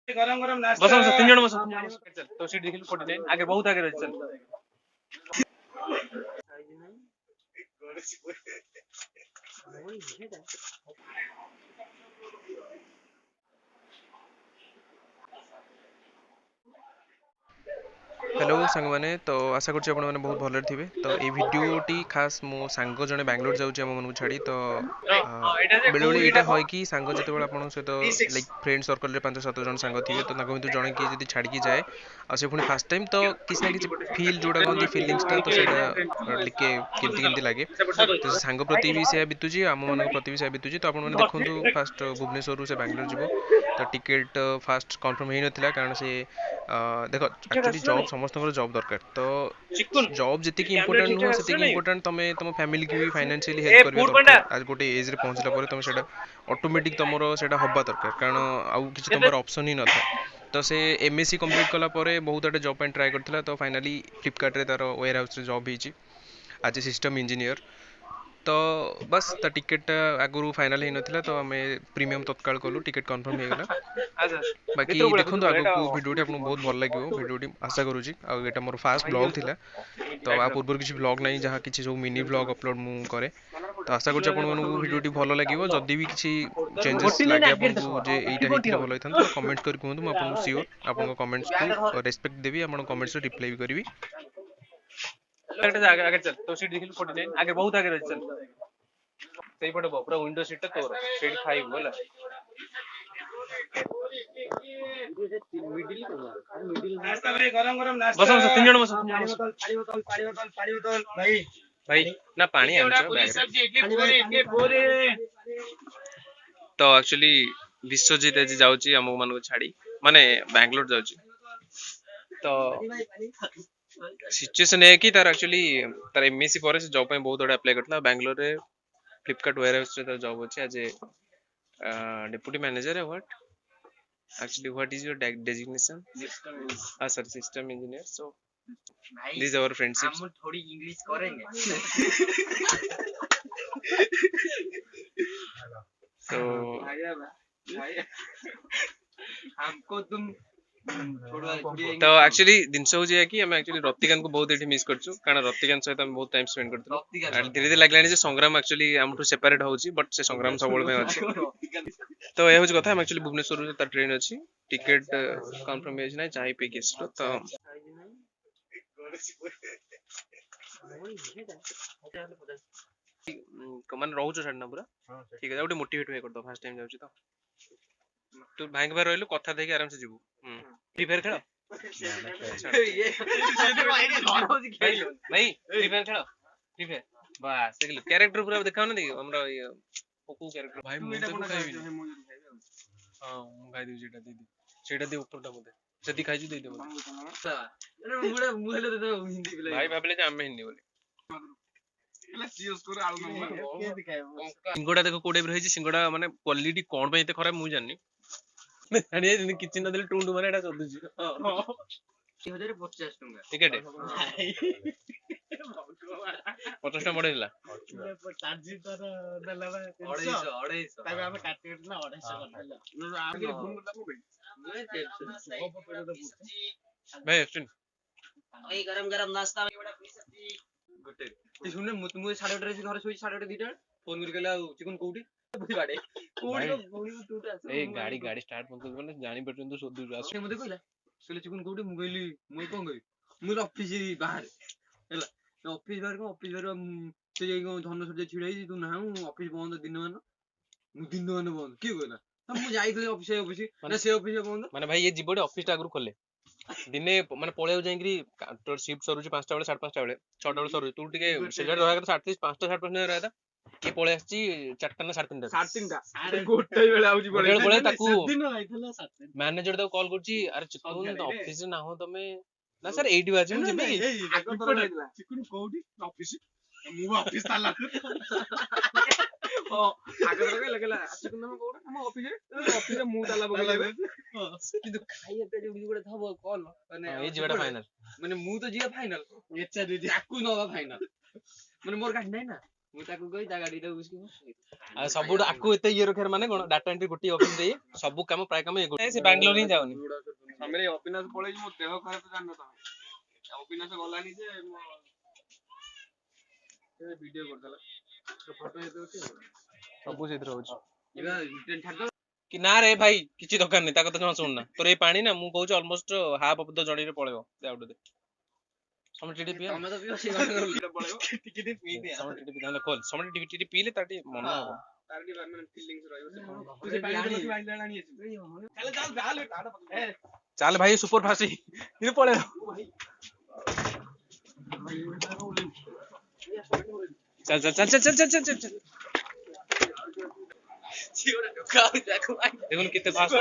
गरम गरम नाश्ता बस तीन जन बस चल तो सीट देखिल 49 आगे बहुत आगे रह चल हेलो सांग मैंने तो आशा करुँच आपने बहुत भलरे थे तो ये भिडटी खास मो सांग जड़े बांग्लोर जाऊँगी आम मन छाड़ी तो बेले बेले यहाँ है कि सांग जो आप सहित लाइक फ्रेंड सर्कल में 5-7 जन सांग थे तो भितर जड़े किए जब छाड़ी जाए आसे पुणी फास्ट टाइम तो किसी ना कि फिल जोड़ा कहते फिलिंगसटा तो सहीटा केमती केमती लगे तो सांग प्रति भी से बीतुची आम मान प्रति भी से बीतुची तो आपने देखो फास्ट भुवनेश्वर से बांग्लोर जीव तो टिकेट फास्ट कन्फर्म हो नाला कारण से देख एक्चुअली जॉब समस्त जॉब दरकार तो जॉब जी इंपोर्टाट नुह से इंपोर्टाट तुम तुम फैमिली की भी फाइनेंशियली हेल्प करवा दरकार आज गोटे एज रे पहुँचला पर तुम से ऑटोमेटिक तुम से हवा दरकार कारण आउ किसी तुम ऑप्शन ही न था तो से एमएससी कंप्लीट कला बहुत आड़े जॉब ट्राए करता तो फाइनाली फ्लिपकार्ट तार वेयर हाउस जॉब होती आज सिस्टम इंजीनियर तो बस तो टिकेट आगुरी फाइनाल हो नाला तो आम प्रीमियम तत्काल कलु टिकेट कन्फर्म हो गला बाकी देखो आगे को भिडियोटी आपको बहुत भल लगे भिडियोटी आशा करुँची आटा मोर फास्ट ब्लॉग थिला तो आ पूर्व किसी ब्लॉग नहीं जहाँ किसी सब मिनी ब्लॉग अपलोड मु करे तो आशा करुँच आपको भिडियोटी भल लगे जदि भी किसी चेंजेस लगे आपको जे एटा होइतिले भल होइथांता तो कमेंट कर कहूँ मुझे आपको सियोर आपन कमेंट्स को रेस्पेक्ट देवी आपन कमेंट्स रिप्लाई भी करी आगे आगे चल तो सीट देखिल 49 आगे बहुत आगे रह चल सही पटे पूरा विंडो सीट टा तोर सीट खाइबो होला नाश्ता भाई गरम गरम नाश्ता बस तीन जन बस पानी बोतल भाई भाई ना पानी आनछो बैग तो एक्चुअली विश्वजीत आज जाउची हम मन को छाड़ी माने बैंगलोर जाउची तो सिचुएशन है कि तार एक्चुअली तार एमएससी पर से जॉब पे बहुत बड़ा अप्लाई करथला बैंगलोर रे फ्लिपकार्ट वेयर हाउस रे तार जॉब अछि एज ए डेप्यूटी मैनेजर है what actually what is your designation sir system engineer so this is our friendship हम थोड़ी इंग्लिश करेंगे so हमको तुम तो एक्चुअली जिनस हो कि हम एक्चुअली रतिकान को बहुत मिस करछु कारण रतिकान सहित हम बहुत टाइम स्पेंड करथु धीरे धीरे लागलानी जे संग्राम एक्चुअली हमठु सेपरेट होउची बट से संग्राम सबल में अछि तो ए होज कथा हम एक्चुअली भुवनेश्वर रे त ट्रेन अछि टिकट कंफर्म हेज नै चाहि पे गेस तो कमान रहउछ छडना पूरा ठीक है गोटे मोटिवेट होय कर दो फर्स्ट टाइम जाउची तो तू भाई के रहलु कथा देके आराम से जीवु फ्री फायर खेल भाई फ्री फायर खेल फ्री फायर बस देखल कैरेक्टर पूरा देखाउ ना देखि हमरा ये कोकू कैरेक्टर भाई मु तो खाइबी हां मु खाइ दिउ सेटा दे ऊपरटा मते जदी खाइ दे दे मते अरे मु हेले दे हिंदी बोले भाई भाबले जे हम हिंदी बोले सिंगड़ा देखो कोडे रही सिंगड़ा माने क्वालिटी कोन पे एते खराब मु जानि जानि किछि न देले टुंडु माने एटा चदुजी 1050 टंका टिकट 50 टका मडेला चार्ज तर देला 250 ताबे हम काटिट ना 250 आगे फोन करला को भाई सुन ओई गरम गरम नाश्ता में बड़ा पीस गुटे ती सुने मु 8:30 रे घर सोई 8:30 2:00 फोन कर केला चिकन कोउटी बुझी बाडे कोउटी गोणी टूटा ए गाड़ी गाड़ी स्टार्ट मत कर जानी पड़न तो सोदु आस मते कहला सोले चिकन कोउटी मु कहली मु कोन कहि मु ऑफिस बाहर हैला ऑफिस बाहर से जाई धन सजे छिड़ाई तू ना ऑफिस बंद दिन मान बंद की कहला मु जाईथि ऑफिस ना से ऑफिस बंद माने भाई ये जीबोडे ऑफिस टा आगु खोले दिने माने पळेउ जाईकरी तोर शिफ्ट सरुची 5टा बेले 5:30 बेले 6टा बेले सरु तू टिके सेजर रहा कर 30 5:30 रहता के पळे आछि 4टा ना 3:30 अरे गोटे बेले आउची पळे ताकू दिन आइथला 7 मैनेजर तो कॉल करची अरे चिकन ऑफिस ना हो तमे ना सर 8 बजे हम जेबी चिकन कोउडी ऑफिस मु ऑफिस ताला ओ आगे लगला चिकन हम कोउडी हम ऑफिस रे मु ताला बगला কিন্তু খাইতে যদি গুড়ে থব কল মানে এই জিবাটা ফাইনাল মানে মু তো জিয়া ফাইনাল এচ্ছা দিদি আকু নবা ফাইনাল মানে মোর গাড়ি নাই না ମୁଁ ତାକୁ କହି ତା ଗାଡିଟା ବୁଝିକି ଆଉ ସବୁଠୁ ଆକୁ ଏତେ ଇଏ ରଖିବାର ମାନେ କଣ ଡାଟା ଏଣ୍ଟ୍ରି ଗୋଟିଏ ଅଫିସ ଦେଇ ସବୁ କାମ ପ୍ରାୟ କାମ ସେ ବାଙ୍ଗାଲୋର ହିଁ ଯାଉନି। ଆମେ ଅବିନାଶ ପଳେଇଛି ମୋ ଦେହ ଖରାପ ଜାଣିନ ତମେ ଅବିନାଶ ଗଲାନି ଯେ ଭିଡିଓ କରିଦେଲା ଫଟୋ ଏତେ ଅଛି ସବୁ ସେଥିରେ ହଉଛି ଛାଡିଦବ କି ନା ରେ ଭାଇ କିଛି ଦରକାର ନାହିଁ ତା କଥା ଜମା ଶୁଣନା ତୋର ଏଇ ପାଣି ନା ମୁଁ କହୁଛି ଅଲମୋଷ୍ଟ ହାଫ୍ ଅଫ୍ ଦ ଜର୍ଣ୍ଣିରେ ପଳେଇବ ସମୟ ଟିକେ ପିଏ ତମେ ତ ପିଅ ସେ ପଳେଇବ ଟିକେ ଟିକେ ପିଇ ଦିଅ ସମୟ ଟିକେ ନହେଲେ ଖୋଲ ସମୟ ଟିକେ ପିଇଲେ ତାର ଟିକେ ମନ ହବ। ତାର ଟିକେ ମାନେ ଫିଲିଂସ ରହିବ ତୁ ସେ ପାଣି ବୋତଲ ଆଣି ଆସିବୁ ଚାଲ ଭାଇ ସୁପର ଫାଷ୍ଟ ପଳେଇବ चल चल चल चल चल चल चल चल चल देखो कितने फास्ट